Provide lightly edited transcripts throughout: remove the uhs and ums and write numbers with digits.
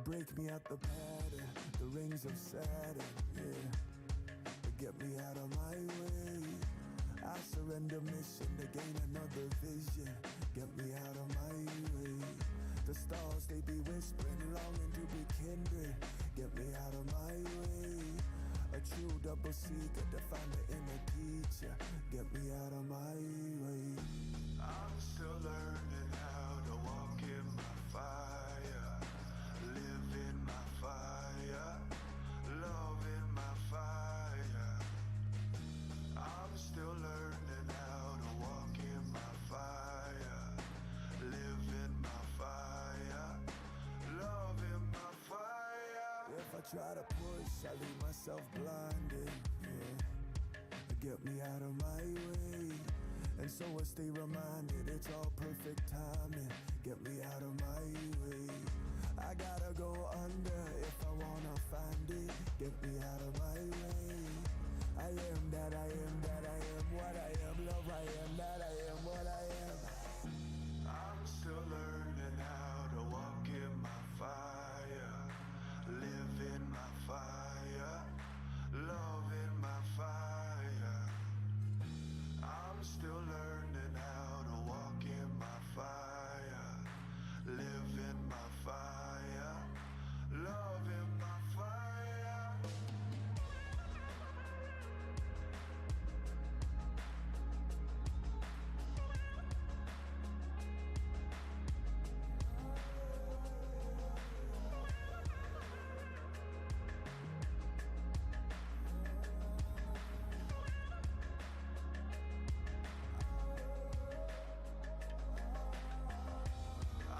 break me out the pattern, the rings of Saturn, yeah. But get me out of my way. I surrender mission to gain another vision. Get me out of my way. The stars, they be whispering, longing to be kindred. Get me out of my way. A true double seeker to find the inner teacher. Get me out of my way. I'm still learning how to walk in my fire, live in my fire, love in my fire. I'm still learning how to walk in my fire, live in my fire, love in my fire. If I try to push, I leave myself blinded, yeah. Get me out of my way. And so I stay reminded it's all perfect timing. Get me out of my way. I gotta go under if I wanna find it. Get me out of my way. I am that I am that I am what I am. Love I am that I am what I am. I'm still learning how to walk in my fire, live in my fire, love in my fire. I'm still learning how to walk in my fire, live in my fire, love in my fire.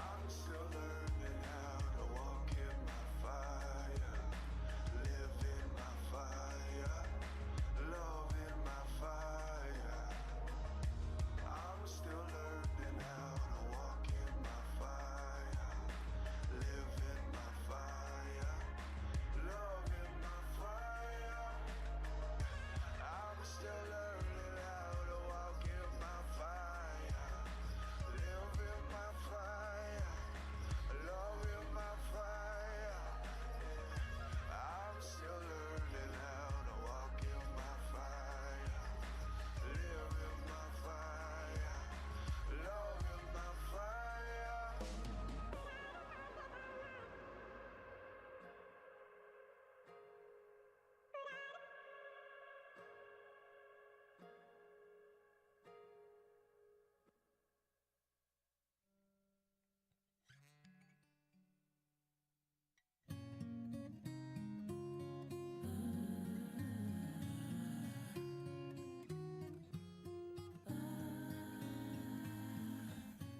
I'm still learning how to walk in my fire, live in my fire, love in my fire. I'm still learning how to walk in my fire, live in my fire, love in my fire. I'm still learning how to walk in my fire, live in my fire, love in my fire. I'm still learning how to walk in my fire, live in my fire, love in my fire.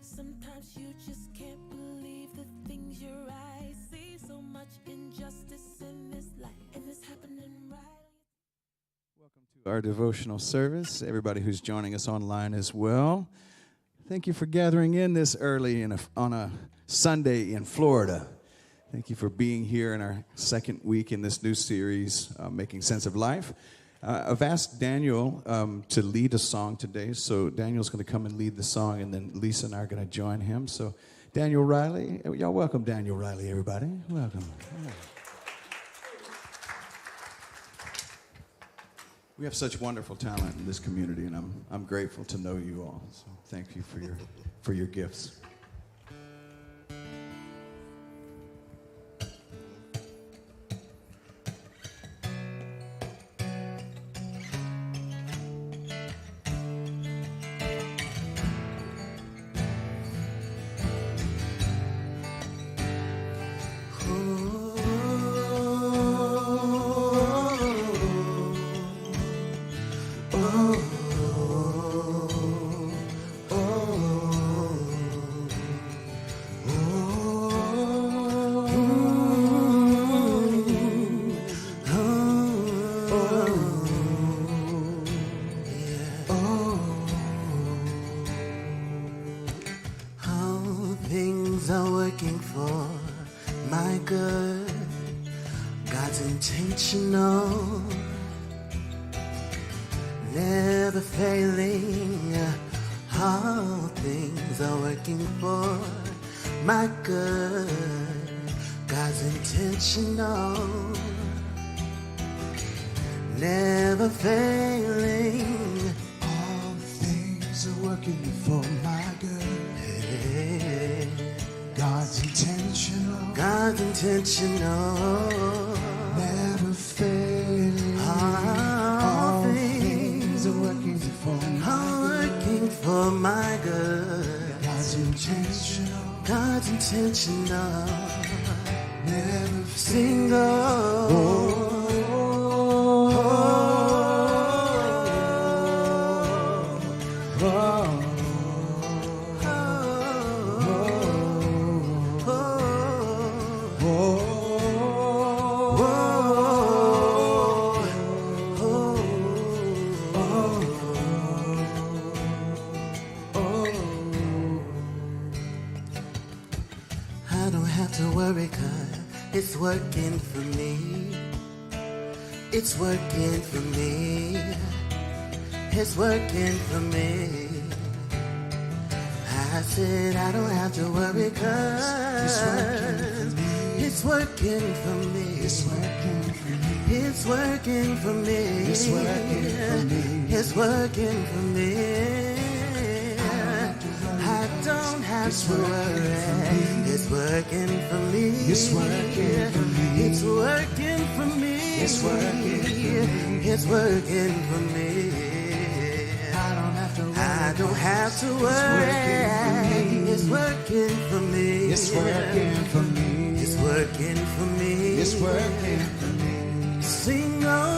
Sometimes you just can't believe the things your eyes see. So much injustice in this life, and it's happening right. Welcome to our devotional service. Everybody who's joining us online as well. Thank you for gathering in this early on a Sunday in Florida. Thank you for being here in our second week in this new series, Making Sense of Life. I've asked Daniel to lead a song today, so Daniel's going to come and lead the song, and then Lisa and I are going to join him. So Daniel Riley, y'all welcome Daniel Riley, everybody. Welcome. Yeah. We have such wonderful talent in this community, and I'm grateful to know you all. So thank you for your gifts. things are working for my good. God's intentional, never failing. All things are working for my good. God's intentional, never failing. All things are working for my good. Hey, God's intentional, God's intentional, never failing. all things are working for my are working for my good. God's intentional, God's intentional, never single. I don't have to worry 'cause it's working for me. It's working for me. It's working for me. I said I don't have to worry 'cause it's working for me. It's working for me. It's working for me. It's working for me. It's working for me. I don't have to worry. It's working for me. It's working for me. It's working for me. It's working for me. It's working for me. I don't have to worry. I don't have to worry. It's working for me. It's working for me. It's working for me. It's working for me. Sing on.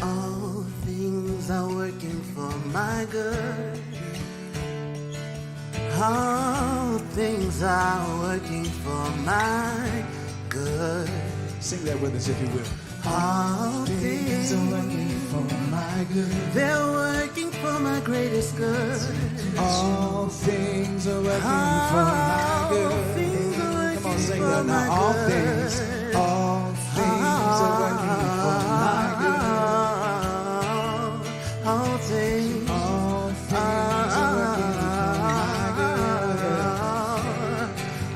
All things are working for my good. All things are working for my good. Sing that with us if you will. All Things are working for my good. they're working for my greatest good. All things are working for my good. things are working Come on, sing for that my now. All good. things are working for my good. All things. All things are working for my good.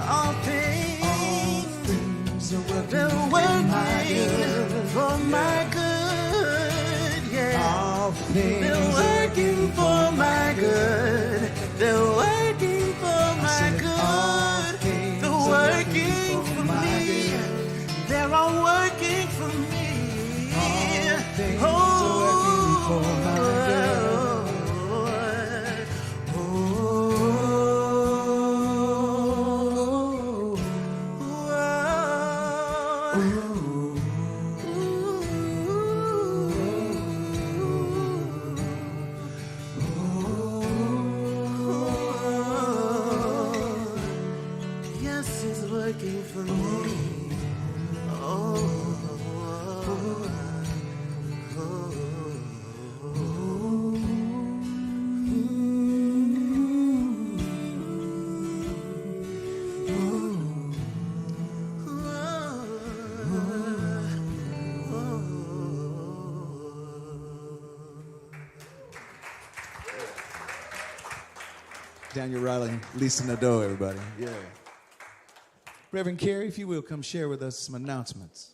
All things. Things are working They're for my good. working for my good, yeah. All things They're are working for my good. They're working for my good. They're working for me. They're all working for me. All things are working for my good. Yes, it's working for me. Oh. Daniel Riley, Lisa Nadeau, everybody. Yeah. Reverend Carey, if you will, come share with us some announcements.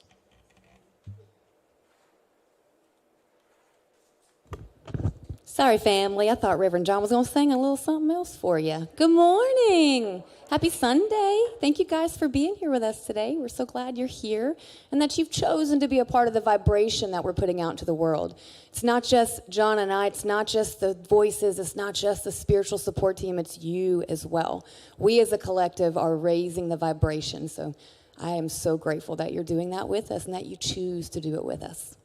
Sorry, family. I thought Reverend John was going to sing a little something else for you. Good morning. Happy Sunday. Thank you guys for being here with us today. We're so glad you're here and that you've chosen to be a part of the vibration that we're putting out into the world. It's not just John and I. It's not just the voices. It's not just the spiritual support team. It's you as well. We as a collective are raising the vibration. So I am so grateful that you're doing that with us and that you choose to do it with us.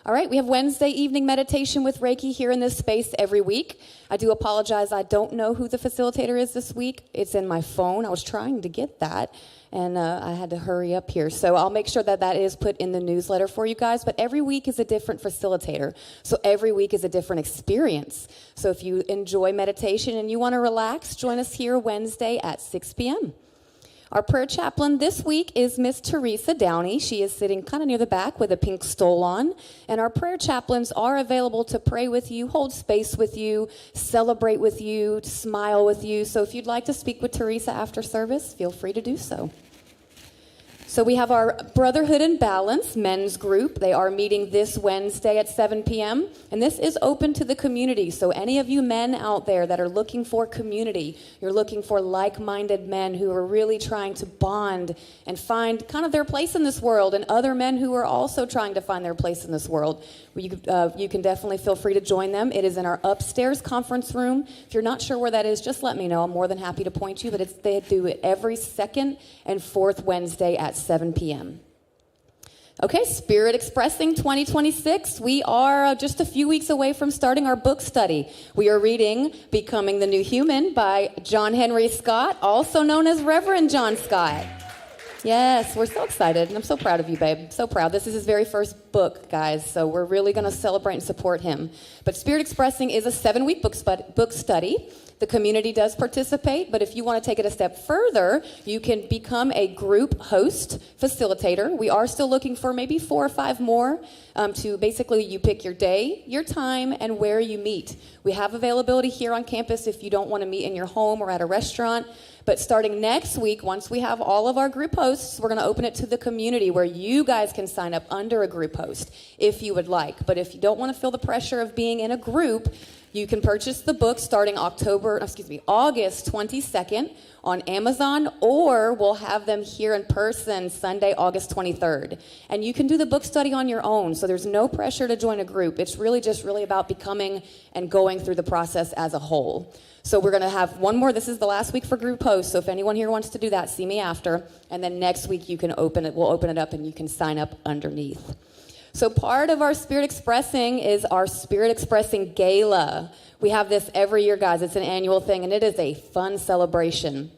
All right, we have Wednesday evening meditation with Reiki here in this space every week. I do apologize, I don't know who the facilitator is this week. It's in my phone. I was trying to get that, and I had to hurry up here. So I'll make sure that that is put in the newsletter for you guys. But every week is a different facilitator. So every week is a different experience. So if you enjoy meditation and you want to relax, join us here Wednesday at 6 p.m. Our prayer chaplain this week is Miss Teresa Downey. She is sitting kind of near the back with a pink stole on. And our prayer chaplains are available to pray with you, hold space with you, celebrate with you, smile with you. So if you'd like to speak with Teresa after service, feel free to do so. So we have our Brotherhood and Balance men's group. They are meeting this Wednesday at 7 p.m. And this is open to the community. So any of you men out there that are looking for community, you're looking for like-minded men who are really trying to bond and find kind of their place in this world, and other men who are also trying to find their place in this world, you can definitely feel free to join them. It is in our upstairs conference room. If you're not sure where that is, just let me know. I'm more than happy to point you. But they do it every second and fourth Wednesday at 7 p.m. Okay, Spirit Expressing 2026. We are just a few weeks away from starting our book study. We are reading Becoming the New Human by John Henry Scott, also known as Reverend John Scott. Yes, we're so excited, and I'm so proud of you, babe. So proud. This is his very first book, guys, so we're really going to celebrate and support him. But Spirit Expressing is a 7-week book study. The community does participate, but if you want to take it a step further, you can become a group host facilitator. We are still looking for maybe 4 or 5 more to basically you pick your day, your time, and where you meet. We have availability here on campus if you don't want to meet in your home or at a restaurant. But starting next week, once we have all of our group hosts, we're going to open it to the community where you guys can sign up under a group host if you would like. But if you don't want to feel the pressure of being in a group, you can purchase the book starting August 22nd on Amazon, or we'll have them here in person Sunday, August 23rd. And you can do the book study on your own, so there's no pressure to join a group. It's really about becoming and going through the process as a whole. So we're going to have one more. This is the last week for group hosts, so if anyone here wants to do that, see me after. And then next week you can we'll open it up and you can sign up underneath. So part of our Spirit Expressing is our Spirit Expressing Gala. We have this every year, guys. It's an annual thing, and it is a fun celebration.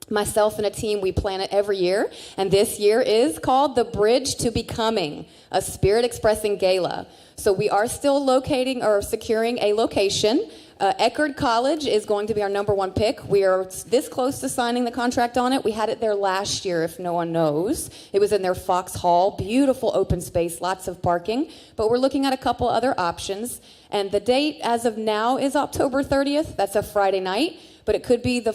Myself and a team, we plan it every year, and this year is called The Bridge to Becoming, a Spirit Expressing Gala. So we are still securing a location. Eckerd College is going to be our number one pick. We are this close to signing the contract on it. We had it there last year, if no one knows. It was in their Fox Hall. Beautiful open space, lots of parking. But we're looking at a couple other options. And the date as of now is October 30th. That's a Friday night. But it could be the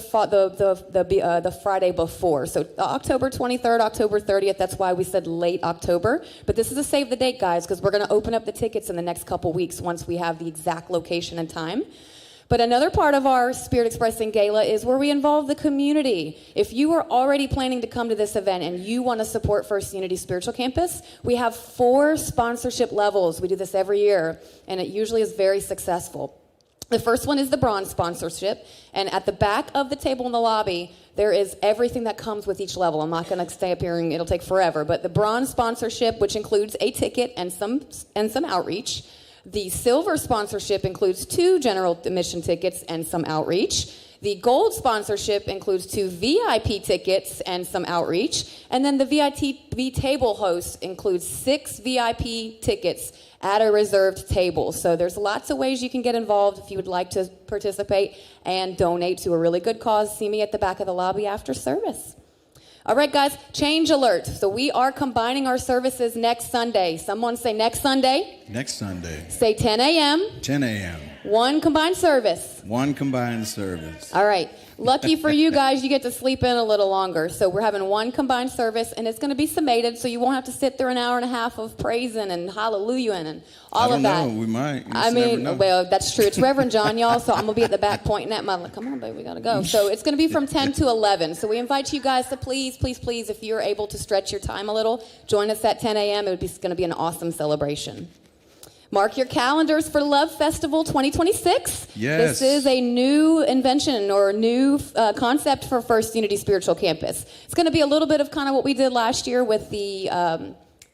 Friday before. So October 23rd, October 30th, that's why we said late October. But this is a save the date, guys, because we're going to open up the tickets in the next couple weeks once we have the exact location and time. But another part of our Spirit Expressing Gala is where we involve the community. If you are already planning to come to this event and you want to support First Unity Spiritual Campus, we have 4 sponsorship levels. We do this every year, and it usually is very successful. The first one is the bronze sponsorship, and at the back of the table in the lobby, there is everything that comes with each level. I'm not going to stay up here and it'll take forever, but the bronze sponsorship, which includes a ticket and some outreach. The silver sponsorship includes 2 general admission tickets and some outreach. The gold sponsorship includes 2 VIP tickets and some outreach. And then the VIP table host includes 6 VIP tickets at a reserved table. So there's lots of ways you can get involved if you would like to participate and donate to a really good cause. See me at the back of the lobby after service. All right, guys, change alert. So we are combining our services next Sunday. Someone say next Sunday. Next Sunday. Say 10 a.m. 10 a.m. One combined service. One combined service. All right. Lucky for you guys, you get to sleep in a little longer. So we're having one combined service, and it's going to be summated, so you won't have to sit there an hour and a half of praising and hallelujahing and all of that. I don't know. We might. Well, that's true. It's Reverend John, y'all, so I'm going to be at the back pointing at my, come on, baby, we got to go. So it's going to be from 10 to 11. So we invite you guys to please, if you're able to stretch your time a little, join us at 10 a.m. It's going to be an awesome celebration. Mark your calendars for Love Festival 2026. Yes. This is a new invention or new concept for First Unity Spiritual Campus. It's going to be a little bit of kind of what we did last year with the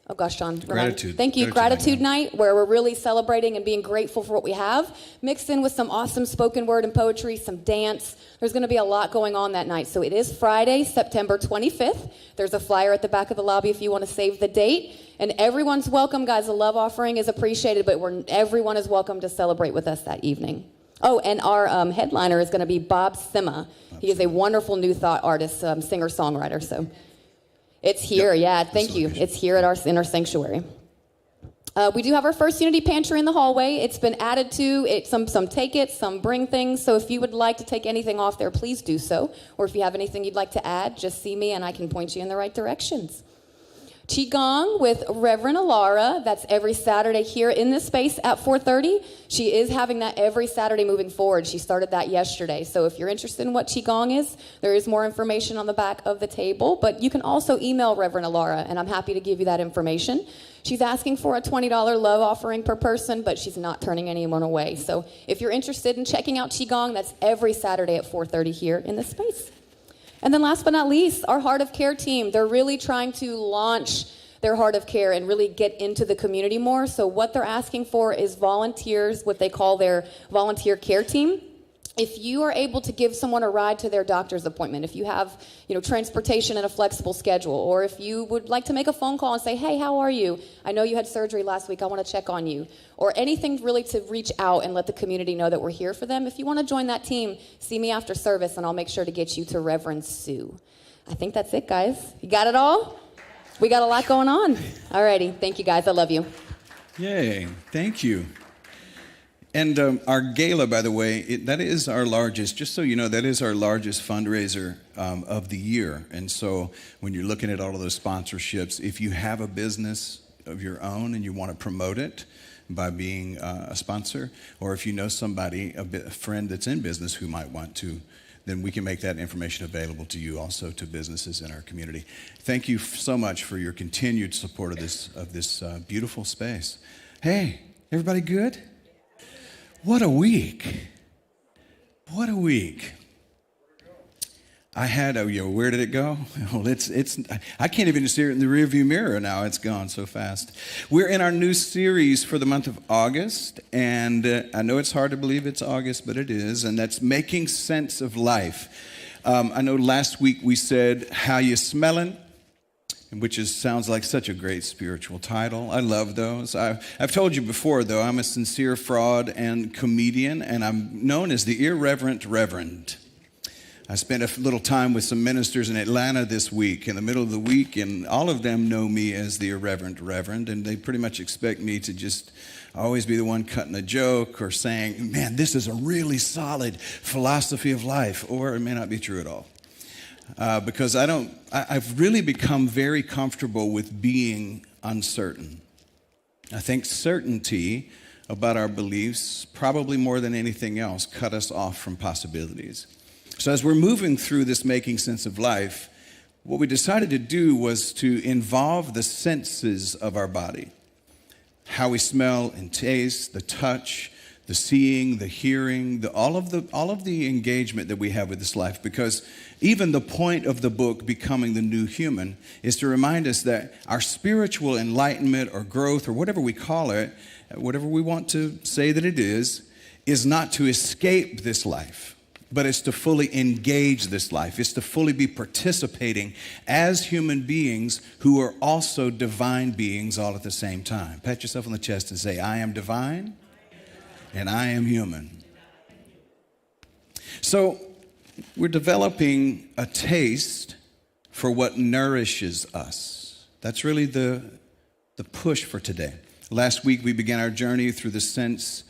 Oh gosh, John. Gratitude. Thank you. Gratitude night, where we're really celebrating and being grateful for what we have, mixed in with some awesome spoken word and poetry, some dance. There's going to be a lot going on that night. So it is Friday, September 25th. There's a flyer at the back of the lobby if you want to save the date. And everyone's welcome, guys. The love offering is appreciated, but everyone is welcome to celebrate with us that evening. Oh, and our headliner is going to be Bob Sima. He is a wonderful New Thought artist, singer-songwriter. So it's here, thank you. It's here at in our sanctuary. We do have our first Unity Pantry in the hallway. It's been added to. Some take it, some bring things. So if you would like to take anything off there, please do so. Or if you have anything you'd like to add, just see me and I can point you in the right directions. Qigong with Reverend Alara. That's every Saturday here in this space at 4:30. She is having that every Saturday moving forward. She started that yesterday. So if you're interested in what Qigong is, there is more information on the back of the table. But you can also email Reverend Alara, and I'm happy to give you that information. She's asking for a $20 love offering per person, but she's not turning anyone away. So if you're interested in checking out Qigong, that's every Saturday at 4:30 here in this space. And then last but not least, our Heart of Care team. They're really trying to launch their Heart of Care and really get into the community more. So what they're asking for is volunteers, what they call their volunteer care team. If you are able to give someone a ride to their doctor's appointment, if you have, transportation and a flexible schedule, or if you would like to make a phone call and say, hey, how are you? I know you had surgery last week. I want to check on you. Or anything really to reach out and let the community know that we're here for them. If you want to join that team, see me after service, and I'll make sure to get you to Reverend Sue. I think that's it, guys. You got it all? We got a lot going on. All righty. Thank you, guys. I love you. Yay. Thank you. And our gala, by the way, that is our largest, just so you know, that is our largest fundraiser of the year. And so when you're looking at all of those sponsorships, if you have a business of your own and you want to promote it by being a sponsor, or if you know somebody, a friend that's in business who might want to, then we can make that information available to you, also to businesses in our community. Thank you so much for your continued support of this beautiful space. Hey, everybody good? What a week. What a week. I had where did it go? Well, I can't even see it in the rearview mirror now. It's gone so fast. We're in our new series for the month of August, and I know it's hard to believe it's August, but it is, and that's Making Sense of Life. I know last week we said, How You Smelling? Which sounds like such a great spiritual title. I love those. I've told you before, though, I'm a sincere fraud and comedian, and I'm known as the Irreverent Reverend. I spent a little time with some ministers in Atlanta this week, in the middle of the week, and all of them know me as the Irreverent Reverend, and they pretty much expect me to just always be the one cutting a joke or saying, man, this is a really solid philosophy of life, or it may not be true at all. Because I've really become very comfortable with being uncertain. I think certainty about our beliefs, probably more than anything else, cut us off from possibilities. So as we're moving through this Making Sense of Life, what we decided to do was to involve the senses of our body. How we smell and taste, the touch, the seeing, the hearing, all of the engagement that we have with this life. Because even the point of the book, Becoming the New Human, is to remind us that our spiritual enlightenment or growth or whatever we call it, whatever we want to say that it is not to escape this life, but it's to fully engage this life. It's to fully be participating as human beings who are also divine beings all at the same time. Pat yourself on the chest and say, I am divine and I am human. So we're developing a taste for what nourishes us. That's really the push for today. Last week we began our journey through the sense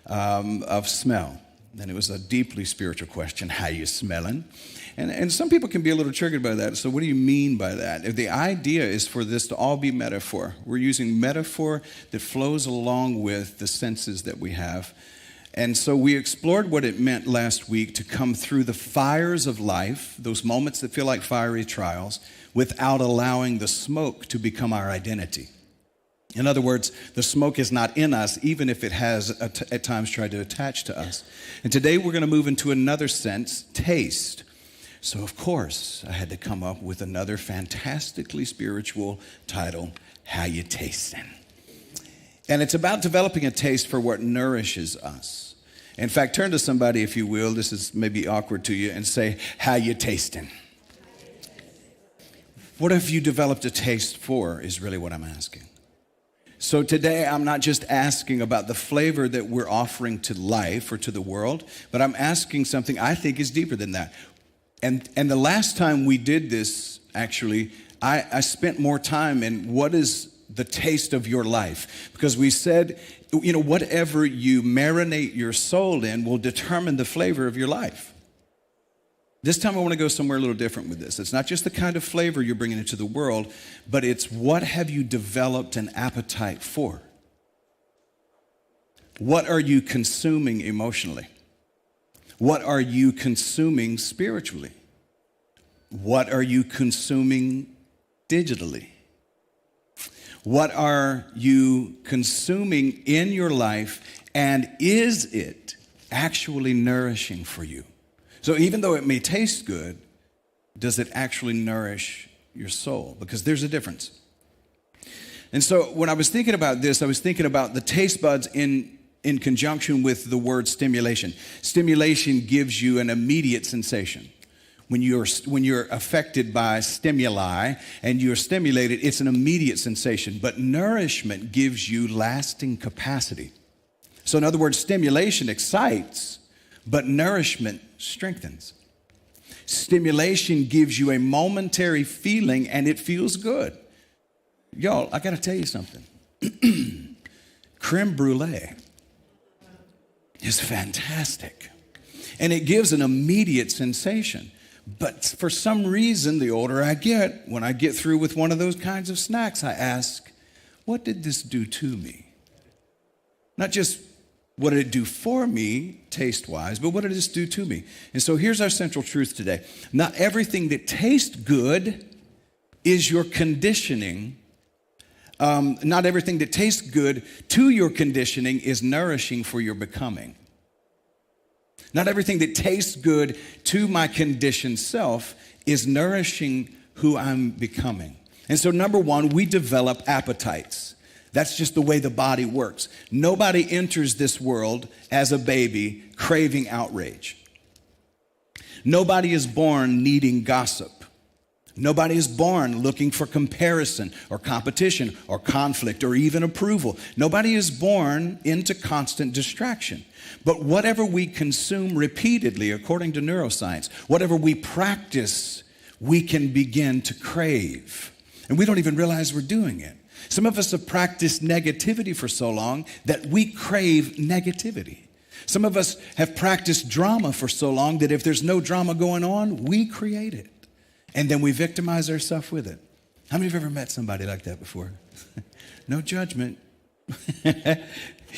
of smell. And it was a deeply spiritual question, how you smelling? And some people can be a little triggered by that. So what do you mean by that? The idea is for this to all be metaphor. We're using metaphor that flows along with the senses that we have. And so we explored what it meant last week to come through the fires of life, those moments that feel like fiery trials, without allowing the smoke to become our identity. In other words, the smoke is not in us, even if it has at times tried to attach to us. And today we're going to move into another sense, taste. So, of course, I had to come up with another fantastically spiritual title, How You Tastin'. And it's about developing a taste for what nourishes us. In fact, turn to somebody, if you will, this is maybe awkward to you, and say, how you tastin'? What have you developed a taste for is really what I'm asking. So today, I'm not just asking about the flavor that we're offering to life or to the world, but I'm asking something I think is deeper than that. And the last time we did this, actually, I spent more time in what is the taste of your life. Because we said, whatever you marinate your soul in will determine the flavor of your life. This time I want to go somewhere a little different with this. It's not just the kind of flavor you're bringing into the world, but it's what have you developed an appetite for? What are you consuming emotionally? What are you consuming spiritually? What are you consuming digitally? What are you consuming in your life, and is it actually nourishing for you? So even though it may taste good, does it actually nourish your soul? Because there's a difference. And so when I was thinking about this, I was thinking about the taste buds in conjunction with the word stimulation. Stimulation gives you an immediate sensation. When you're affected by stimuli and you're stimulated, it's an immediate sensation. But nourishment gives you lasting capacity. So in other words, stimulation excites, but nourishment strengthens. Stimulation gives you a momentary feeling and it feels good. Y'all, I got to tell you something. Creme brulee is fantastic. And it gives an immediate sensation. But for some reason, the older I get, when I get through with one of those kinds of snacks, I ask, what did this do to me? Not just what did it do for me, taste-wise, but what did this do to me? And so here's our central truth today. Not everything that tastes good is your conditioning. Not everything that tastes good to your conditioning is nourishing for your becoming. Not everything that tastes good to my conditioned self is nourishing who I'm becoming. And so number one, we develop appetites. That's just the way the body works. Nobody enters this world as a baby craving outrage. Nobody is born needing gossip. Nobody is born looking for comparison or competition or conflict or even approval. Nobody is born into constant distraction. But whatever we consume repeatedly, according to neuroscience, whatever we practice, we can begin to crave. And we don't even realize we're doing it. Some of us have practiced negativity for so long that we crave negativity. Some of us have practiced drama for so long that if there's no drama going on, we create it. And then we victimize ourselves with it. How many of you have ever met somebody like that before? No judgment.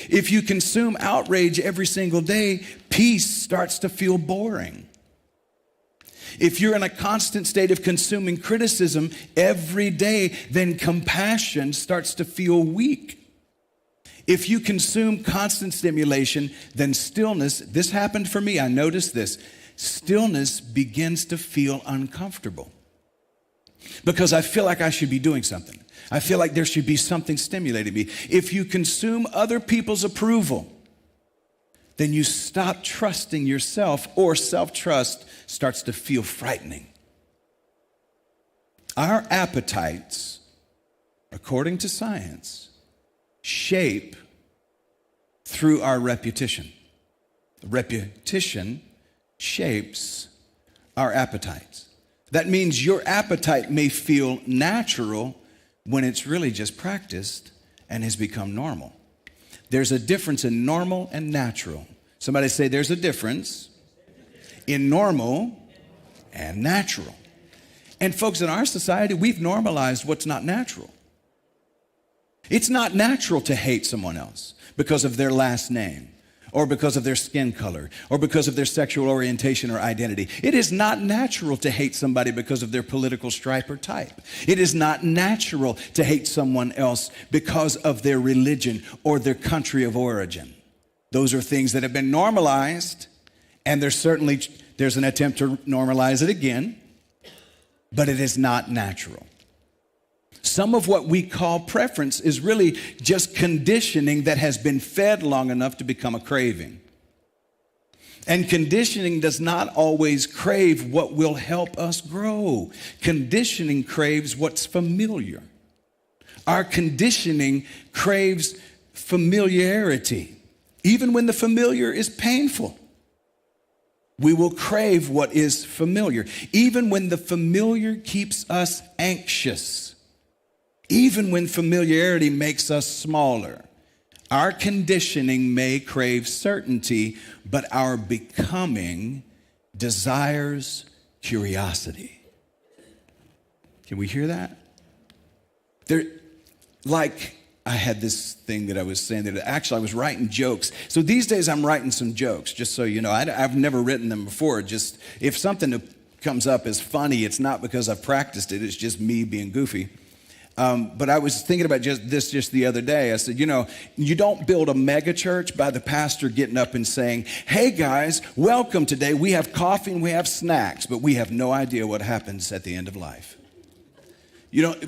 If you consume outrage every single day, peace starts to feel boring. If you're in a constant state of consuming criticism every day, then compassion starts to feel weak. If you consume constant stimulation, then stillness, this happened for me, I noticed this, stillness begins to feel uncomfortable. Because I feel like I should be doing something. I feel like there should be something stimulating me. If you consume other people's approval, then you stop trusting yourself, or self-trust starts to feel frightening. Our appetites, according to science, shape through our repetition. Repetition shapes our appetites. That means your appetite may feel natural when it's really just practiced and has become normal. There's a difference in normal and natural. Somebody say there's a difference in normal and natural. And folks, in our society, we've normalized what's not natural. It's not natural to hate someone else because of their last name, or because of their skin color, or because of their sexual orientation or identity. It is not natural to hate somebody because of their political stripe or type. It is not natural to hate someone else because of their religion or their country of origin. Those are things that have been normalized, and they're certainly There's an attempt to normalize it again, but it is not natural. Some of what we call preference is really just conditioning that has been fed long enough to become a craving. And conditioning does not always crave what will help us grow. Conditioning craves what's familiar. Our conditioning craves familiarity. Even when the familiar is painful, we will crave what is familiar. Even when the familiar keeps us anxious. Even when familiarity makes us smaller, our conditioning may crave certainty, but our becoming desires curiosity. Can we hear that? I had this thing that I was saying that actually I was writing jokes. So these days I'm writing some jokes, just so you know. I've never written them before. Just if something comes up as funny, it's not because I've practiced it. It's just me being goofy. But I was thinking about just the other day. I said, you don't build a mega church by the pastor getting up and saying, hey guys, welcome today. We have coffee and we have snacks, but we have no idea what happens at the end of life.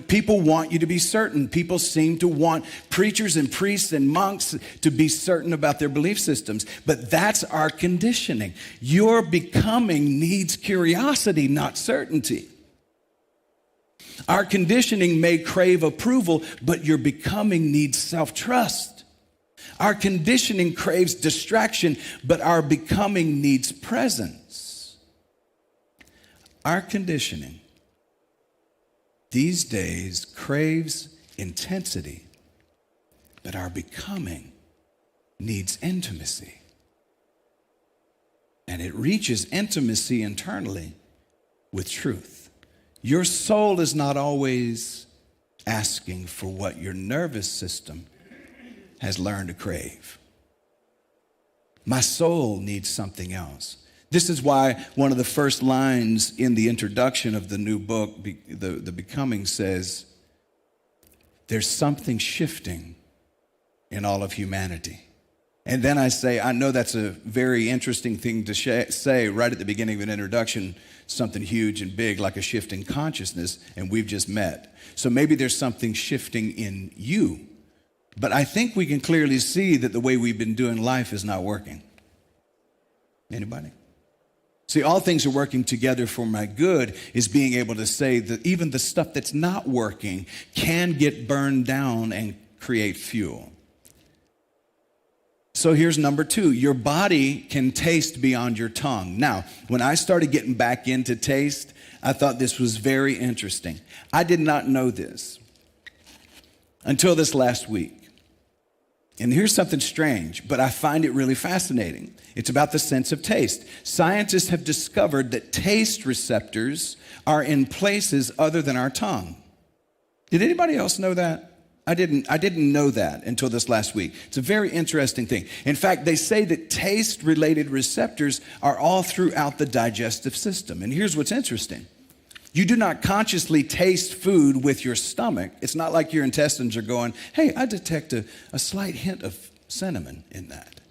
People want you to be certain. People seem to want preachers and priests and monks to be certain about their belief systems. But that's our conditioning. Your becoming needs curiosity, not certainty. Our conditioning may crave approval, but your becoming needs self-trust. Our conditioning craves distraction, but our becoming needs presence. Our conditioning these days craves intensity, but our becoming needs intimacy. And it reaches intimacy internally with truth. Your soul is not always asking for what your nervous system has learned to crave. My soul needs something else. This is why one of the first lines in the introduction of the new book, the Becoming, says, there's something shifting in all of humanity. And then I say, I know that's a very interesting thing to say right at the beginning of an introduction, something huge and big like a shift in consciousness, and we've just met. So maybe there's something shifting in you. But I think we can clearly see that the way we've been doing life is not working. Anybody? See, all things are working together for my good is being able to say that even the stuff that's not working can get burned down and create fuel. So here's number 2. Your body can taste beyond your tongue. Now, when I started getting back into taste, I thought this was very interesting. I did not know this until this last week. And here's something strange, but I find it really fascinating. It's about the sense of taste. Scientists have discovered that taste receptors are in places other than our tongue. Did anybody else know that? I didn't know that until this last week. It's a very interesting thing. In fact, they say that taste-related receptors are all throughout the digestive system. And here's what's interesting. You do not consciously taste food with your stomach. It's not like your intestines are going, hey, I detect a slight hint of cinnamon in that.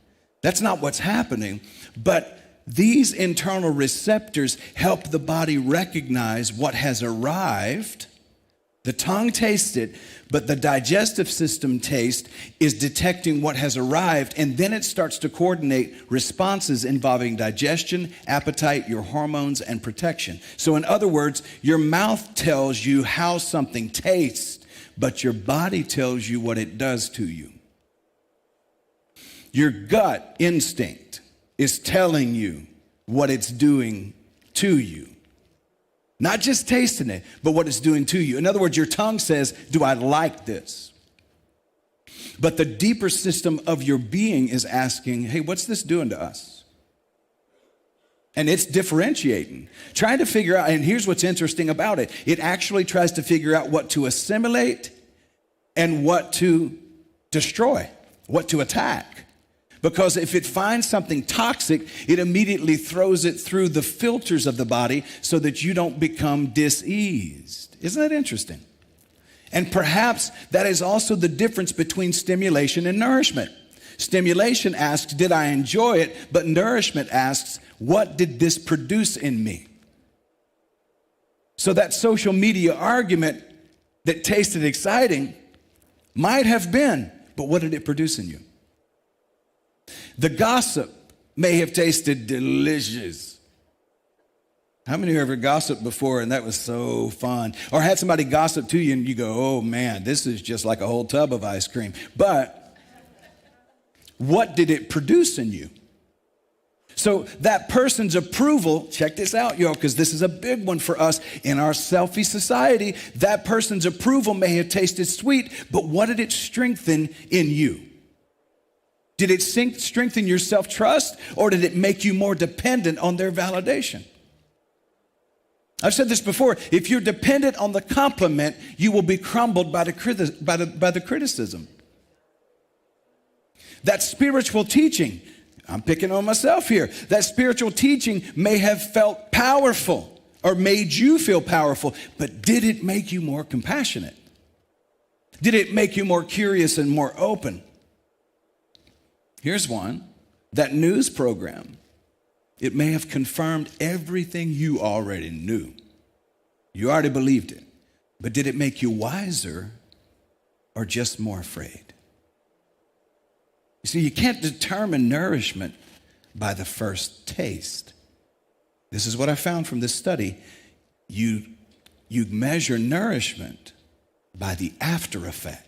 That's not what's happening. But these internal receptors help the body recognize what has arrived. The tongue tastes it, but the digestive system taste is detecting what has arrived, and then it starts to coordinate responses involving digestion, appetite, your hormones, and protection. So in other words, your mouth tells you how something tastes, but your body tells you what it does to you. Your gut instinct is telling you what it's doing to you. Not just tasting it, but what it's doing to you. In other words, your tongue says, do I like this? But the deeper system of your being is asking, hey, what's this doing to us? And it's differentiating, trying to figure out, and here's what's interesting about it. It actually tries to figure out what to assimilate and what to destroy, what to attack. Because if it finds something toxic, it immediately throws it through the filters of the body so that you don't become diseased. Isn't that interesting? And perhaps that is also the difference between stimulation and nourishment. Stimulation asks, did I enjoy it? But nourishment asks, What did this produce in me? So that social media argument that tasted exciting might have been, but what did it produce in you? The gossip may have tasted delicious. How many of you ever gossiped before and that was so fun? Or had somebody gossip to you and you go, oh man, this is just like a whole tub of ice cream. But what did it produce in you? So that person's approval, check this out, y'all, because this is a big one for us in our selfie society. That person's approval may have tasted sweet, but what did it strengthen in you? Did it strengthen your self-trust, or did it make you more dependent on their validation? I've said this before. If you're dependent on the compliment, you will be crumbled by the criticism. That spiritual teaching, I'm picking on myself here. That spiritual teaching may have felt powerful or made you feel powerful, but did it make you more compassionate? Did it make you more curious and more open? Here's one. That news program, it may have confirmed everything you already knew. You already believed it. But did it make you wiser or just more afraid? You see, you can't determine nourishment by the first taste. This is what I found from this study. You measure nourishment by the after effect.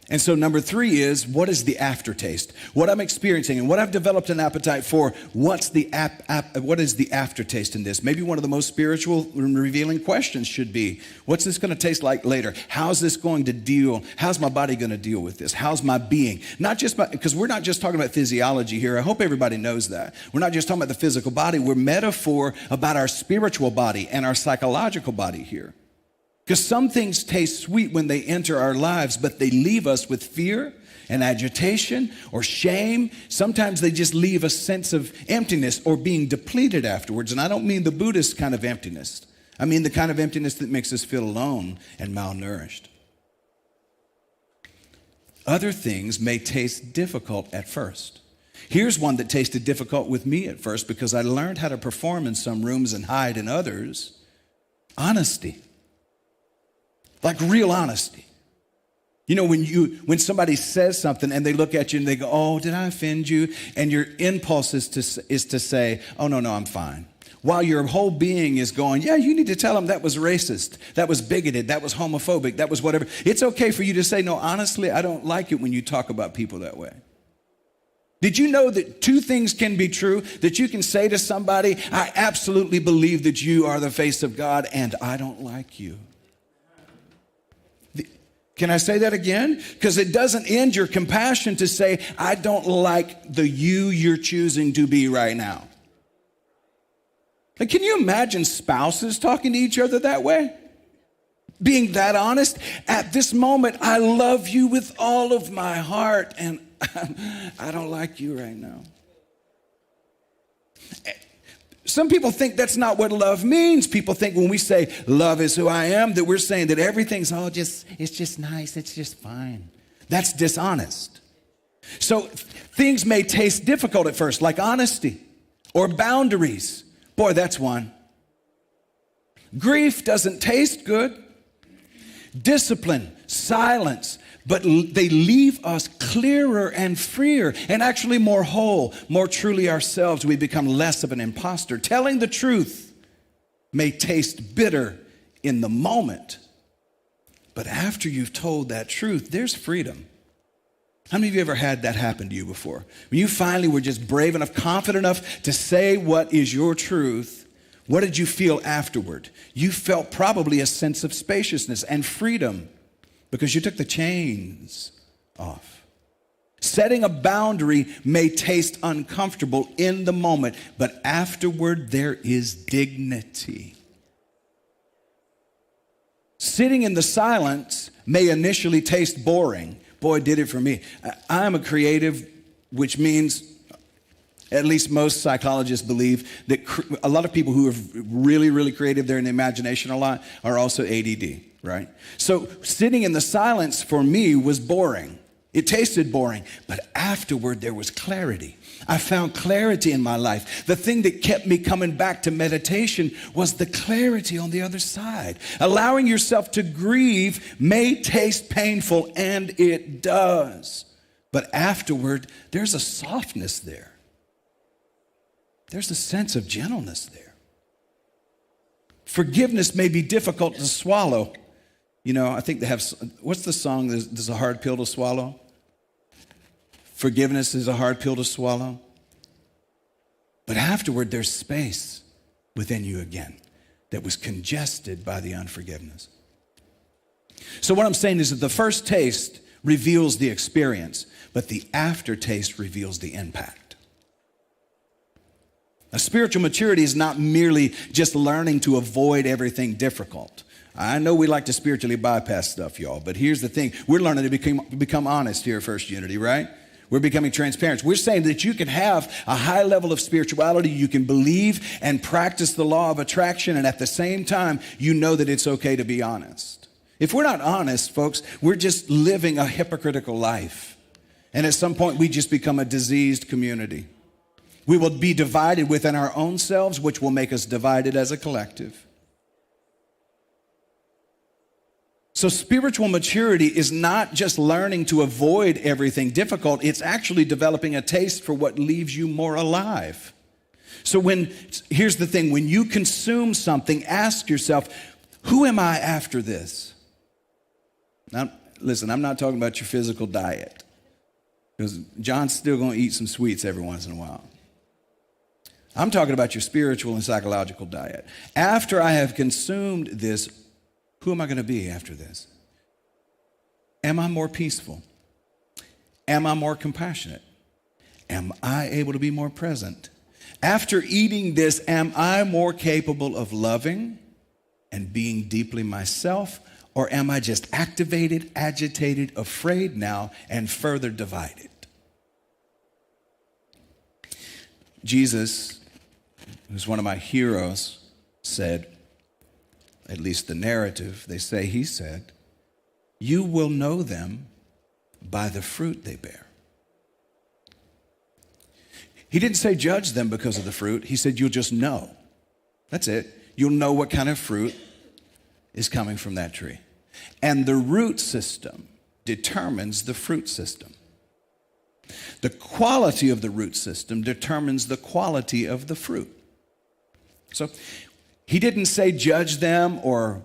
And so number 3 is, what is the aftertaste? What I'm experiencing and what I've developed an appetite for, what is the aftertaste in this? Maybe one of the most spiritual and revealing questions should be, what's this going to taste like later? How's this going to deal? How's my body going to deal with this? How's my being? Not just because we're not just talking about physiology here. I hope everybody knows that. We're not just talking about the physical body. We're metaphor about our spiritual body and our psychological body here. Because some things taste sweet when they enter our lives, but they leave us with fear and agitation or shame. Sometimes they just leave a sense of emptiness or being depleted afterwards. And I don't mean the Buddhist kind of emptiness. I mean the kind of emptiness that makes us feel alone and malnourished. Other things may taste difficult at first. Here's one that tasted difficult with me at first because I learned how to perform in some rooms and hide in others. Honesty. Like real honesty. You know, when somebody says something and they look at you and they go, oh, did I offend you? And your impulse is to say, oh, no, I'm fine. While your whole being is going, yeah, you need to tell them that was racist, that was bigoted, that was homophobic, that was whatever. It's okay for you to say, no, honestly, I don't like it when you talk about people that way. Did you know that 2 things can be true? That you can say to somebody, I absolutely believe that you are the face of God and I don't like you. Can I say that again? Because it doesn't end your compassion to say, I don't like the you you're choosing to be right now. Like, can you imagine spouses talking to each other that way? Being that honest? At this moment, I love you with all of my heart, and I don't like you right now. Some people think that's not what love means. People think when we say love is who I am, that we're saying that everything's it's just nice, it's just fine. That's dishonest. So things may taste difficult at first, like honesty or boundaries. Boy, that's one. Grief doesn't taste good. Discipline, silence, but they leave us clearer and freer and actually more whole, more truly ourselves. We become less of an imposter. Telling the truth may taste bitter in the moment, but after you've told that truth, there's freedom. How many of you ever had that happen to you before? When you finally were just brave enough, confident enough to say what is your truth, what did you feel afterward? You felt probably a sense of spaciousness and freedom, because you took the chains off. Setting a boundary may taste uncomfortable in the moment, but afterward there is dignity. Sitting in the silence may initially taste boring. Boy, did it for me. I'm a creative, which means, at least most psychologists believe, that a lot of people who are really, really creative, they're in the imagination a lot, are also ADD. Right? So sitting in the silence for me was boring. It tasted boring, but afterward there was clarity. I found clarity in my life. The thing that kept me coming back to meditation was the clarity on the other side. Allowing yourself to grieve may taste painful, and it does. But afterward, there's a softness there. There's a sense of gentleness there. Forgiveness may be difficult to swallow. You know, I think they have, what's the song, there's a hard pill to swallow? Forgiveness is a hard pill to swallow. But afterward, there's space within you again that was congested by the unforgiveness. So what I'm saying is that the first taste reveals the experience, but the aftertaste reveals the impact. A spiritual maturity is not merely just learning to avoid everything difficult. I know we like to spiritually bypass stuff, y'all, but here's the thing. We're learning to become honest here at First Unity, right? We're becoming transparent. We're saying that you can have a high level of spirituality, you can believe and practice the law of attraction, and at the same time, you know that it's okay to be honest. If we're not honest, folks, we're just living a hypocritical life. And at some point, we just become a diseased community. We will be divided within our own selves, which will make us divided as a collective. So spiritual maturity is not just learning to avoid everything difficult. It's actually developing a taste for what leaves you more alive. So here's the thing, when you consume something, ask yourself, who am I after this? Now, listen, I'm not talking about your physical diet, because John's still going to eat some sweets every once in a while. I'm talking about your spiritual and psychological diet. After I have consumed this, who am I going to be after this? Am I more peaceful? Am I more compassionate? Am I able to be more present? After eating this, am I more capable of loving and being deeply myself? Or am I just activated, agitated, afraid now, and further divided? Jesus, who's one of my heroes, said, at least the narrative, they say he said, you will know them by the fruit they bear. He didn't say judge them because of the fruit. He said you'll just know. That's it. You'll know what kind of fruit is coming from that tree. And the root system determines the fruit system. The quality of the root system determines the quality of the fruit. So he didn't say judge them or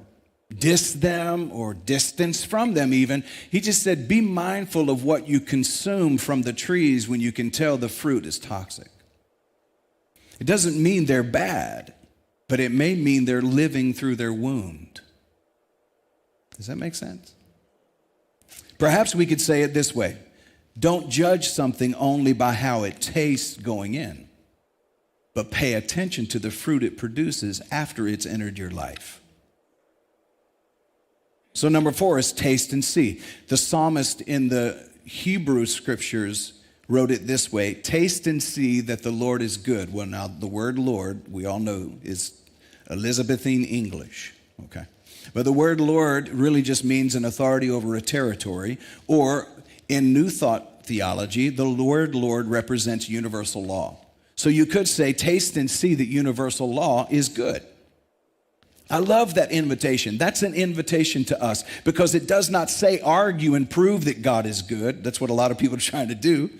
diss them or distance from them even. He just said be mindful of what you consume from the trees when you can tell the fruit is toxic. It doesn't mean they're bad, but it may mean they're living through their wound. Does that make sense? Perhaps we could say it this way. Don't judge something only by how it tastes going in, but pay attention to the fruit it produces after it's entered your life. So number 4 is taste and see. The psalmist in the Hebrew scriptures wrote it this way, taste and see that the Lord is good. Well, now the word Lord, we all know, is Elizabethan English, okay? But the word Lord really just means an authority over a territory, or in New Thought theology, the word Lord represents universal law. So you could say, taste and see that universal law is good. I love that invitation. That's an invitation to us because it does not say argue and prove that God is good. That's what a lot of people are trying to do.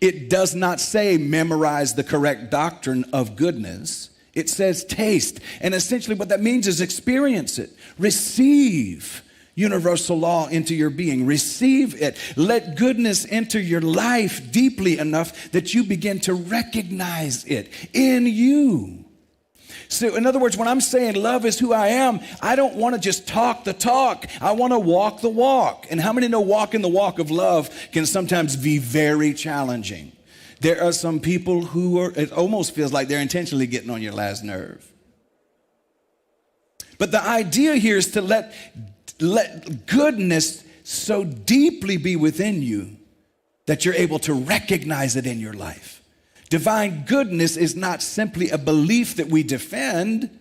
It does not say memorize the correct doctrine of goodness. It says taste. And essentially what that means is experience it. Receive universal law into your being. Receive it. Let goodness enter your life deeply enough that you begin to recognize it in you. So in other words, when I'm saying love is who I am, I don't want to just talk the talk. I want to walk the walk. And how many know walking the walk of love can sometimes be very challenging? There are some people who it almost feels like they're intentionally getting on your last nerve. But the idea here is to let goodness so deeply be within you that you're able to recognize it in your life. Divine goodness is not simply a belief that we defend.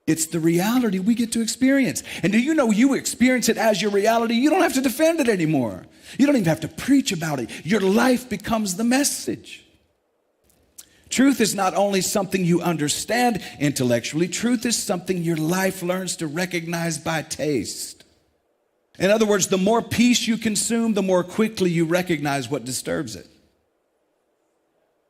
It's the reality we get to experience. And do you know you experience it as your reality? You don't have to defend it anymore. You don't even have to preach about it. Your life becomes the message. Truth is not only something you understand intellectually, truth is something your life learns to recognize by taste. In other words, the more peace you consume, the more quickly you recognize what disturbs it.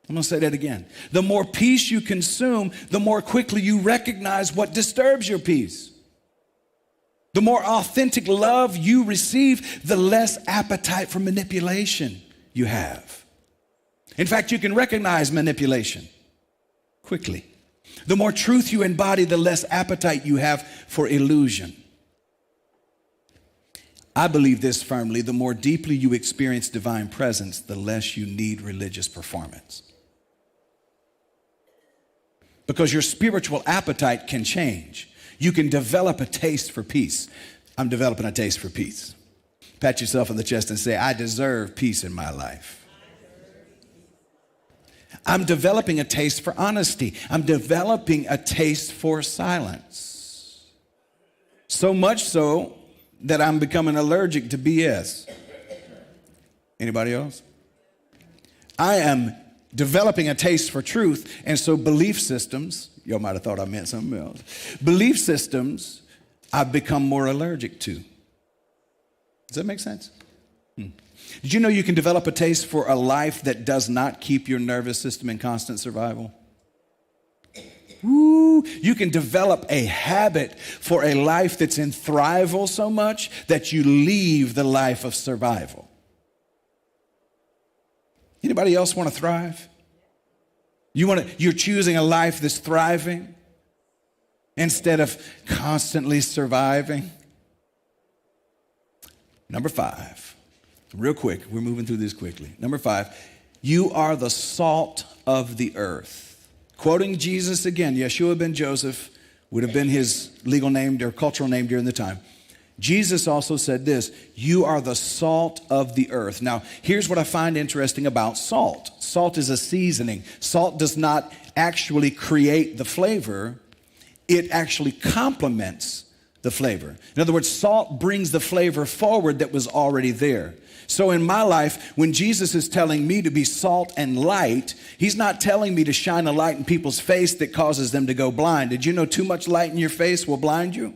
I'm going to say that again. The more peace you consume, the more quickly you recognize what disturbs your peace. The more authentic love you receive, the less appetite for manipulation you have. In fact, you can recognize manipulation quickly. The more truth you embody, the less appetite you have for illusion. I believe this firmly: the more deeply you experience divine presence, the less you need religious performance. Because your spiritual appetite can change. You can develop a taste for peace. I'm developing a taste for peace. Pat yourself on the chest and say, I deserve peace in my life. I'm developing a taste for honesty. I'm developing a taste for silence. So much so that I'm becoming allergic to BS. Anybody else? I am developing a taste for truth, and so belief systems, y'all might have thought I meant something else. Belief systems I've become more allergic to. Does that make sense? Did you know you can develop a taste for a life that does not keep your nervous system in constant survival? Ooh, you can develop a habit for a life that's in thrival so much that you leave the life of survival. Anybody else want to thrive? You're choosing a life that's thriving instead of constantly surviving. Number 5, real quick, we're moving through this quickly. Number 5, you are the salt of the earth. Quoting Jesus again, Yeshua ben Joseph would have been his legal name or cultural name during the time. Jesus also said this: you are the salt of the earth. Now, here's what I find interesting about salt. Salt is a seasoning. Salt does not actually create the flavor. It actually complements the flavor. In other words, salt brings the flavor forward that was already there. So in my life, when Jesus is telling me to be salt and light, he's not telling me to shine a light in people's face that causes them to go blind. Did you know too much light in your face will blind you?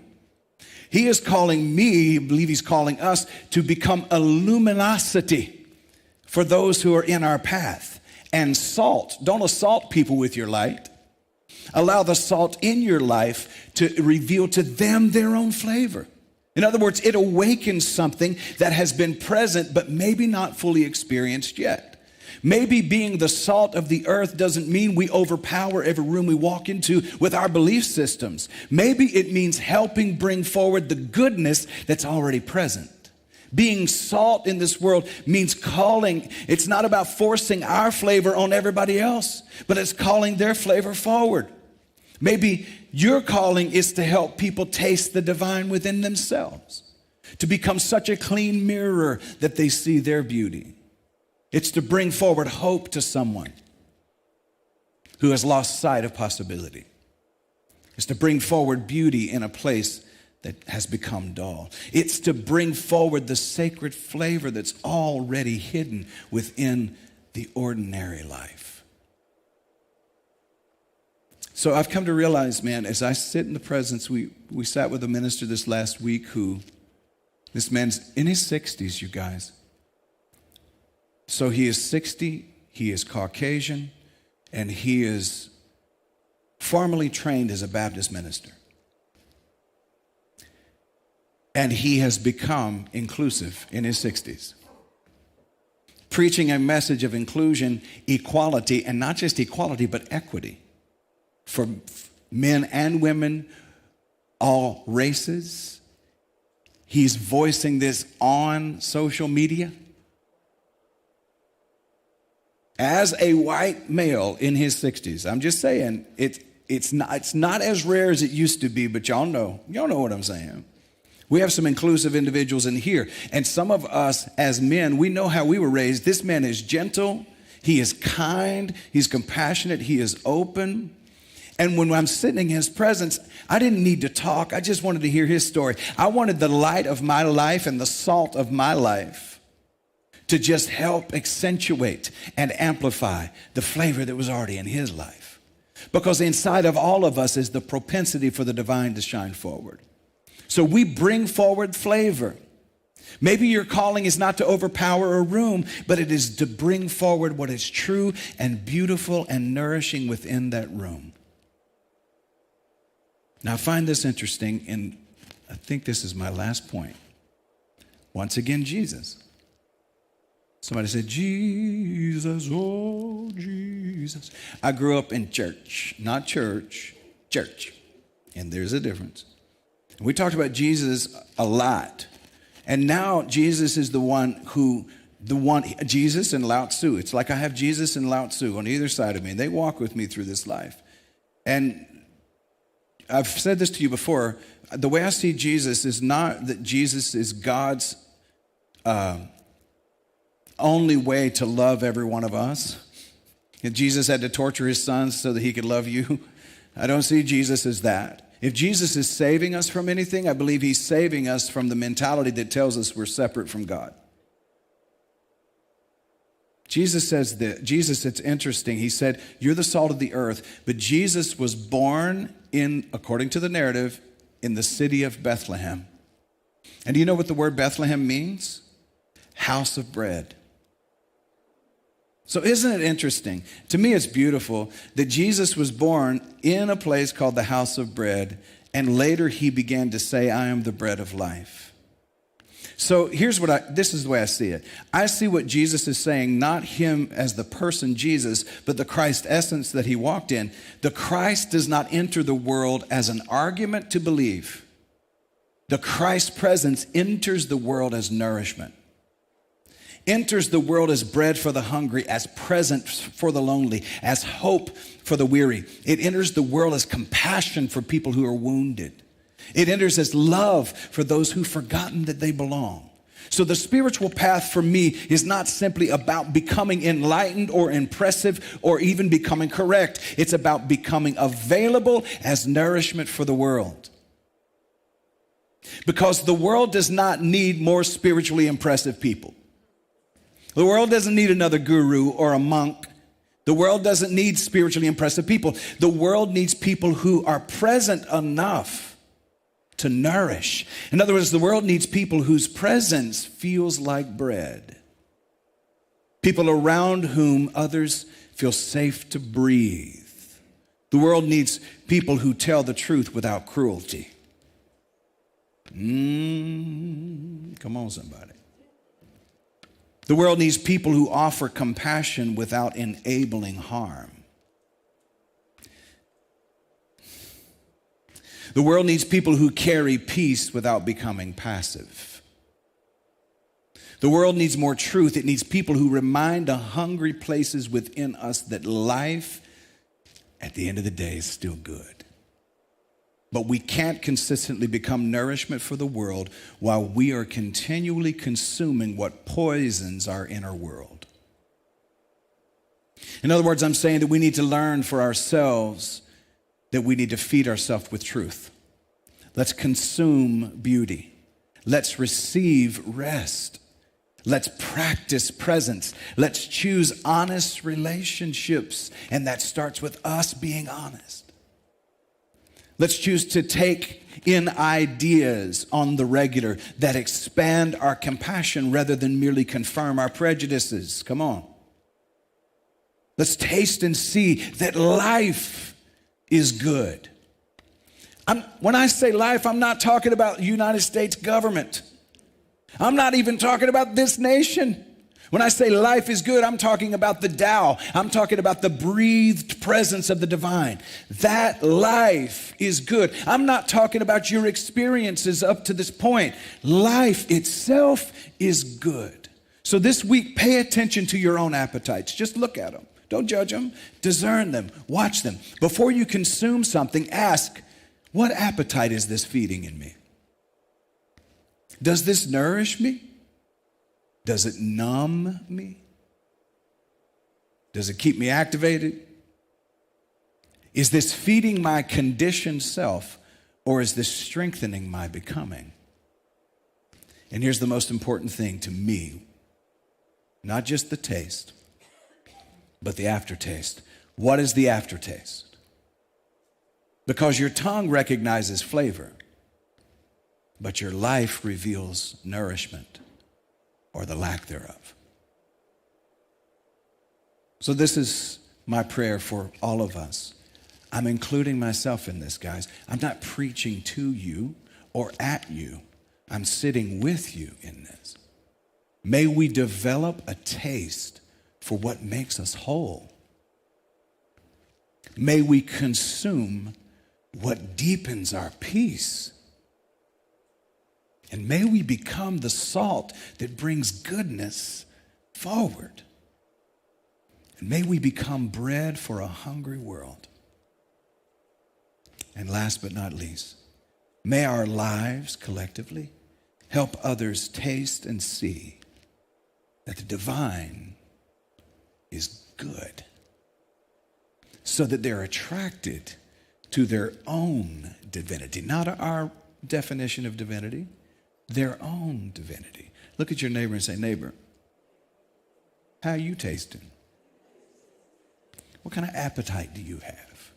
He is calling me, I believe he's calling us, to become a luminosity for those who are in our path. And salt, don't assault people with your light. Allow the salt in your life to reveal to them their own flavor. In other words, it awakens something that has been present but maybe not fully experienced yet. Maybe being the salt of the earth doesn't mean we overpower every room we walk into with our belief systems. Maybe it means helping bring forward the goodness that's already present. Being salt in this world means calling. It's not about forcing our flavor on everybody else, but it's calling their flavor forward. Maybe your calling is to help people taste the divine within themselves, to become such a clean mirror that they see their beauty. It's to bring forward hope to someone who has lost sight of possibility. It's to bring forward beauty in a place that has become dull. It's to bring forward the sacred flavor that's already hidden within the ordinary life. So I've come to realize, man, as I sit in the presence, we sat with a minister this last week this man's in his 60s, you guys. So he is 60, he is Caucasian, and he is formally trained as a Baptist minister. And he has become inclusive in his 60s. Preaching a message of inclusion, equality, and not just equality, but equity for men and women, all races. He's voicing this on social media. As a white male in his 60s, I'm just saying, it's not as rare as it used to be, but y'all know what I'm saying. We have some inclusive individuals in here. And some of us as men, we know how we were raised. This man is gentle. He is kind. He's compassionate. He is open. And when I'm sitting in his presence, I didn't need to talk. I just wanted to hear his story. I wanted the light of my life and the salt of my life to just help accentuate and amplify the flavor that was already in his life. Because inside of all of us is the propensity for the divine to shine forward. So we bring forward flavor. Maybe your calling is not to overpower a room, but it is to bring forward what is true and beautiful and nourishing within that room. Now, I find this interesting, and I think this is my last point. Once again, Jesus. Somebody said, Jesus, oh, Jesus. I grew up in church, not church, church. And there's a difference. We talked about Jesus a lot. And now Jesus is Jesus and Lao Tzu. It's like I have Jesus and Lao Tzu on either side of me. They walk with me through this life. And I've said this to you before. The way I see Jesus is not that Jesus is God's only way to love every one of us. If Jesus had to torture his sons so that he could love you, I don't see Jesus as that. If Jesus is saving us from anything, I believe he's saving us from the mentality that tells us we're separate from God. Jesus says that, it's interesting. He said, you're the salt of the earth. But Jesus was born according to the narrative, in the city of Bethlehem. And do you know what the word Bethlehem means? House of bread. So isn't it interesting? To me, it's beautiful that Jesus was born in a place called the house of bread, and later he began to say, I am the bread of life. So this is the way I see it. I see what Jesus is saying, not him as the person Jesus, but the Christ essence that he walked in. The Christ does not enter the world as an argument to believe. The Christ presence enters the world as nourishment. Enters the world as bread for the hungry, as presence for the lonely, as hope for the weary. It enters the world as compassion for people who are wounded. It enters as love for those who've forgotten that they belong. So the spiritual path for me is not simply about becoming enlightened or impressive or even becoming correct. It's about becoming available as nourishment for the world. Because the world does not need more spiritually impressive people. The world doesn't need another guru or a monk. The world doesn't need spiritually impressive people. The world needs people who are present enough to nourish. In other words, the world needs people whose presence feels like bread. People around whom others feel safe to breathe. The world needs people who tell the truth without cruelty. Come on, somebody. The world needs people who offer compassion without enabling harm. The world needs people who carry peace without becoming passive. The world needs more truth. It needs people who remind the hungry places within us that life, at the end of the day, is still good. But we can't consistently become nourishment for the world while we are continually consuming what poisons our inner world. In other words, I'm saying that we need to learn for ourselves that we need to feed ourselves with truth. Let's consume beauty. Let's receive rest. Let's practice presence. Let's choose honest relationships. And that starts with us being honest. Let's choose to take in ideas on the regular that expand our compassion rather than merely confirm our prejudices. Come on. Let's taste and see that life is good. When I say life, I'm not talking about the United States government. I'm not even talking about this nation. When I say life is good, I'm talking about the Tao. I'm talking about the breathed presence of the divine. That life is good. I'm not talking about your experiences up to this point. Life itself is good. So this week, pay attention to your own appetites. Just look at them. Don't judge them. Discern them. Watch them. Before you consume something, ask, what appetite is this feeding in me? Does this nourish me? Does it numb me? Does it keep me activated? Is this feeding my conditioned self, or is this strengthening my becoming? And here's the most important thing to me, not just the taste, but the aftertaste. What is the aftertaste? Because your tongue recognizes flavor, but your life reveals nourishment or the lack thereof. So this is my prayer for all of us. I'm including myself in this, guys. I'm not preaching to you or at you. I'm sitting with you in this. May we develop a taste for what makes us whole. May we consume what deepens our peace. And may we become the salt that brings goodness forward. And may we become bread for a hungry world. And last but not least, may our lives collectively help others taste and see that the divine is good, so that they're attracted to their own divinity, not our definition of divinity, their own divinity. Look at your neighbor and say, neighbor, how are you tasting? What kind of appetite do you have?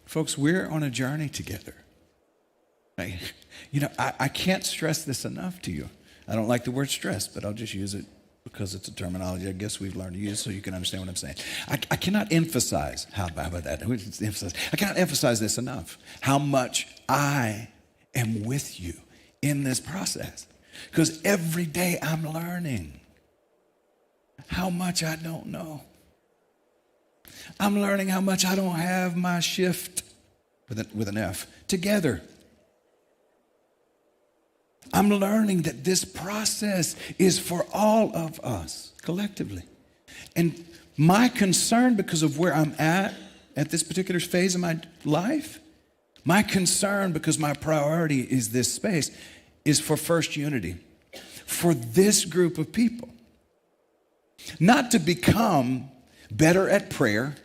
Folks, we're on a journey together. I can't stress this enough to you. I don't like the word stress, but I'll just use it because it's a terminology I guess we've learned to use so you can understand what I'm saying. I cannot emphasize, how about that? I cannot emphasize this enough, how much I am with you in this process. Because every day I'm learning how much I don't know. I'm learning how much I don't have my shift, with an F, together. I'm learning that this process is for all of us collectively. And my concern, because of where I'm at this particular phase of my life, my concern, because my priority is this space, is for first unity, for this group of people. Not to become better at prayer,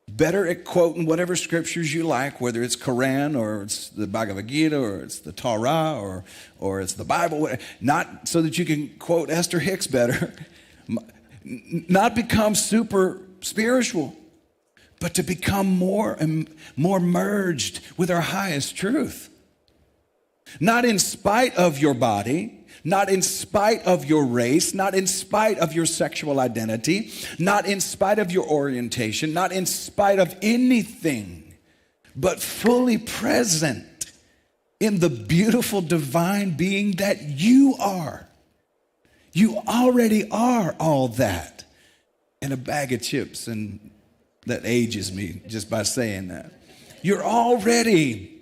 better at quoting whatever scriptures you like, whether it's Quran or it's the Bhagavad Gita or it's the Torah or it's the Bible, not so that you can quote Esther Hicks better, not become super spiritual, but to become more and more merged with our highest truth. Not in spite of your body, not in spite of your race, not in spite of your sexual identity, not in spite of your orientation, not in spite of anything, but fully present in the beautiful divine being that you are. You already are all that. And a bag of chips, and that ages me just by saying that. You're already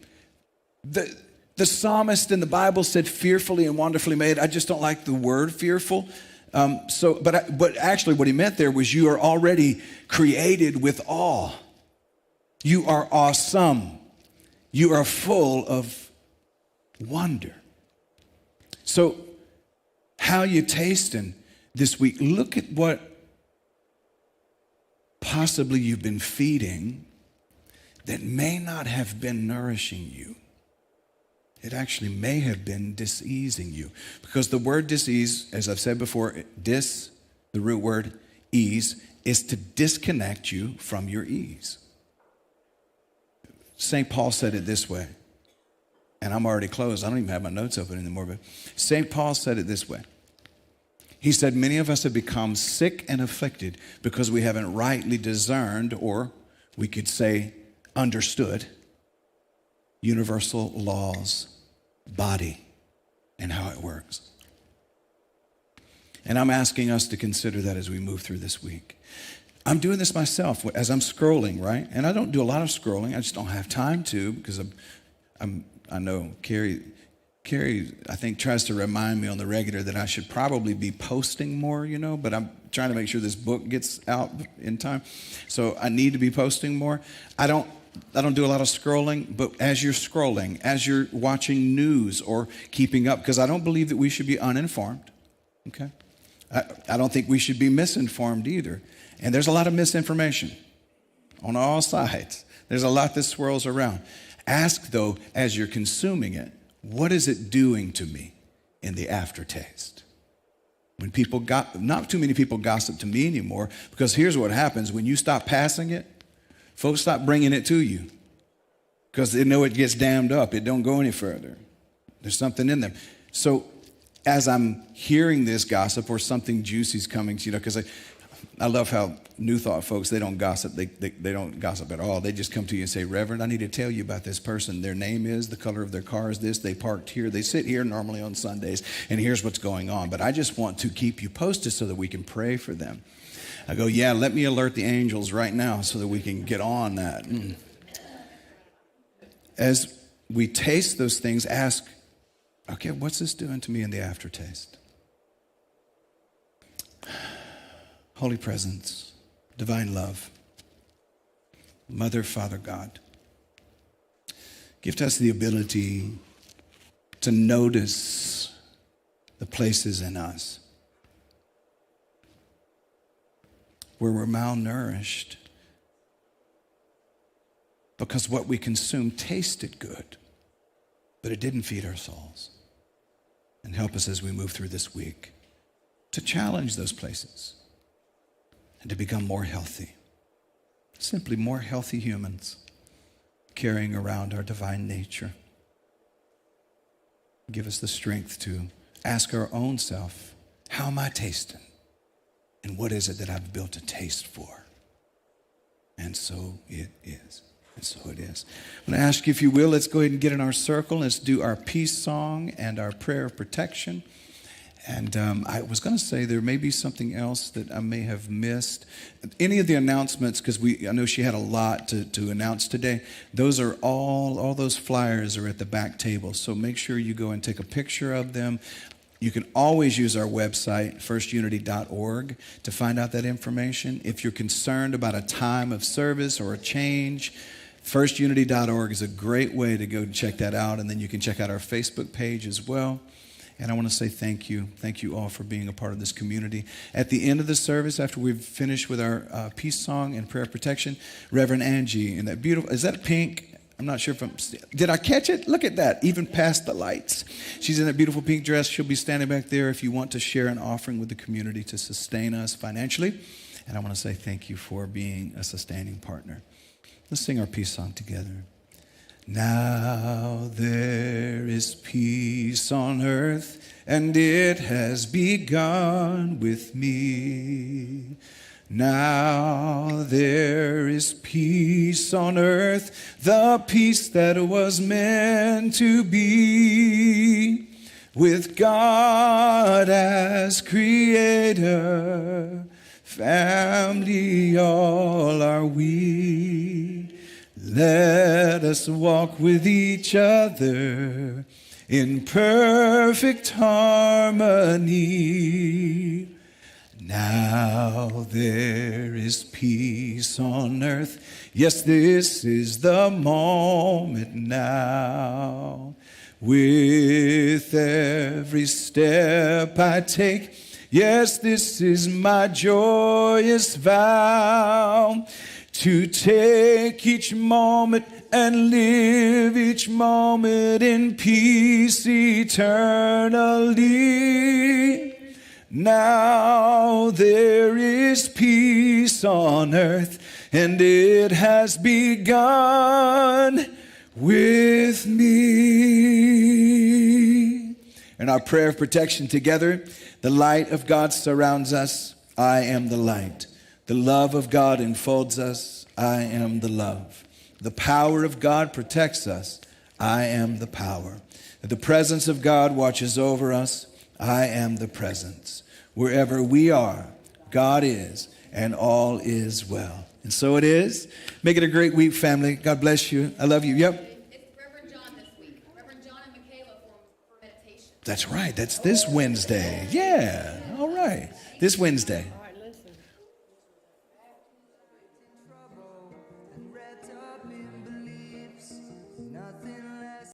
the psalmist in the Bible said fearfully and wonderfully made. I just don't like the word fearful. But actually what he meant there was you are already created with awe. You are awesome. You are full of wonder. So how you tasting this week? Look at what possibly you've been feeding that may not have been nourishing you. It actually may have been diseasing you. Because the word disease, as I've said before, the root word ease, is to disconnect you from your ease. St. Paul said it this way, and I'm already closed. I don't even have my notes open anymore, but St. Paul said it this way. He said, many of us have become sick and afflicted because we haven't rightly discerned, or we could say understood, universal laws, body, and how it works. And I'm asking us to consider that as we move through this week. I'm doing this myself as I'm scrolling, right? And I don't do a lot of scrolling. I just don't have time to, because I know Carrie, I think, tries to remind me on the regular that I should probably be posting more, but I'm trying to make sure this book gets out in time. So I need to be posting more. I don't do a lot of scrolling, but as you're scrolling, as you're watching news or keeping up, because I don't believe that we should be uninformed, okay? I don't think we should be misinformed either. And there's a lot of misinformation on all sides. There's a lot that swirls around. Ask, though, as you're consuming it, what is it doing to me in the aftertaste? When not too many people gossip to me anymore, because here's what happens. When you stop passing it, folks stop bringing it to you because they know it gets dammed up. It don't go any further. There's something in them. So as I'm hearing this gossip or something juicy's coming to because I love how New Thought folks, they don't gossip. They don't gossip at all. They just come to you and say, Reverend, I need to tell you about this person. Their name is, the color of their car is this. They parked here. They sit here normally on Sundays, and here's what's going on. But I just want to keep you posted so that we can pray for them. I go, yeah, let me alert the angels right now so that we can get on that. As we taste those things, ask, okay, what's this doing to me in the aftertaste? Holy presence, divine love, Mother, Father, God, give us the ability to notice the places in us where we're malnourished because what we consumed tasted good, but it didn't feed our souls. And help us as we move through this week to challenge those places and to become more healthy, simply more healthy humans carrying around our divine nature. Give us the strength to ask our own self, how am I tasting? And what is it that I've built a taste for? And so it is. And so it is. I'm going to ask you, if you will, let's go ahead and get in our circle. Let's do our peace song and our prayer of protection. And I was going to say there may be something else that I may have missed. Any of the announcements, because I know she had a lot to announce today. Those are all those flyers are at the back table. So make sure you go and take a picture of them. You can always use our website, firstunity.org, to find out that information. If you're concerned about a time of service or a change, firstunity.org is a great way to go and check that out. And then you can check out our Facebook page as well. And I want to say thank you. Thank you all for being a part of this community. At the end of the service, after we've finished with our peace song and prayer of protection, Reverend Angie, in that beautiful, is that pink? I'm not sure did I catch it? Look at that, even past the lights. She's in that beautiful pink dress. She'll be standing back there if you want to share an offering with the community to sustain us financially. And I want to say thank you for being a sustaining partner. Let's sing our peace song together. Now there is peace on earth, and it has begun with me. Now there is peace on earth, the peace that was meant to be. With God as creator, family all are we. Let us walk with each other in perfect harmony. Now there is peace on earth. Yes, this is the moment now. With every step I take, yes, this is my joyous vow. To take each moment and live each moment in peace eternally. Now there is peace on earth, and it has begun with me. And our prayer of protection together, the light of God surrounds us. I am the light. The love of God enfolds us. I am the love. The power of God protects us. I am the power. The presence of God watches over us. I am the presence. Wherever we are, God is, and all is well. And so it is. Make it a great week, family. God bless you. I love you. Yep. It's Reverend John this week. Reverend John and Michaela for meditation. That's right. That's this Wednesday. Yeah. All right. This Wednesday.